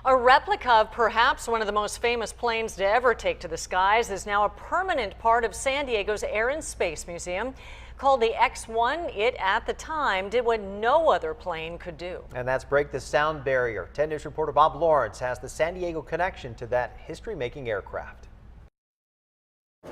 A replica of perhaps one of the most famous planes to ever take to the skies is now a permanent part of San Diego's Air and Space Museum. Called the X-1, it at the time did what no other plane could do. And that's Break the Sound Barrier. 10 News reporter Bob Lawrence has the San Diego connection to that history-making aircraft.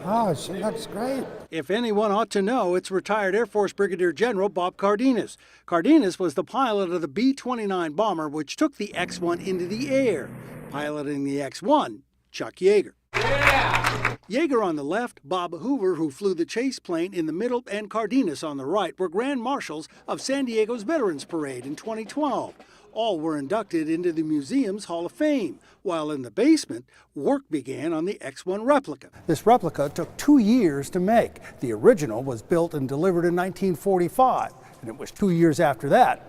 Oh, she looks great. If anyone ought to know, it's retired Air Force Brigadier General Bob Cardenas. Cardenas was the pilot of the B-29 bomber, which took the X-1 into the air. Piloting the X-1, Chuck Yeager. Yeah! Yeager on the left, Bob Hoover, who flew the chase plane in the middle, and Cardenas on the right were Grand Marshals of San Diego's Veterans Parade in 2012. All were inducted into the museum's Hall of Fame, while in the basement, work began on the X-1 replica. This replica took 2 years to make. The original was built and delivered in 1945, and it was 2 years after that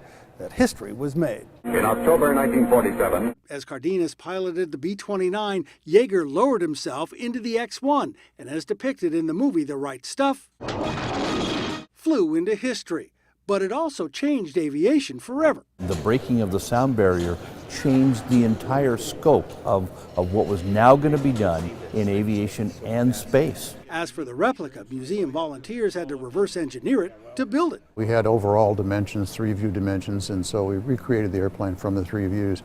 history was made. In October 1947, as Cardenas piloted the B-29, Yeager lowered himself into the X-1, and as depicted in the movie The Right Stuff, flew into history. But it also changed aviation forever. The breaking of the sound barrier changed the entire scope of what was now going to be done in aviation and space. As for the replica, museum volunteers had to reverse engineer it to build it. We had overall dimensions, 3-view dimensions, and so we recreated the airplane from the 3 views,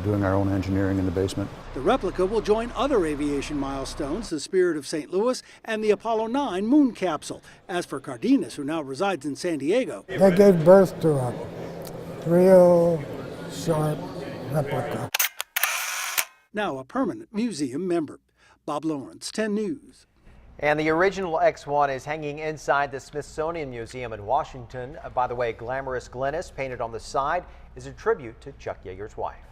doing our own engineering in the basement. The replica will join other aviation milestones, the Spirit of St. Louis and the Apollo 9 moon capsule. As for Cardenas, who now resides in San Diego, They gave birth to a real sharp replica. now a permanent museum member. Bob Lawrence, 10 News. And the original X-1 is hanging inside the Smithsonian Museum in Washington. By the way, glamorous Glennis painted on the side is a tribute to Chuck Yeager's wife.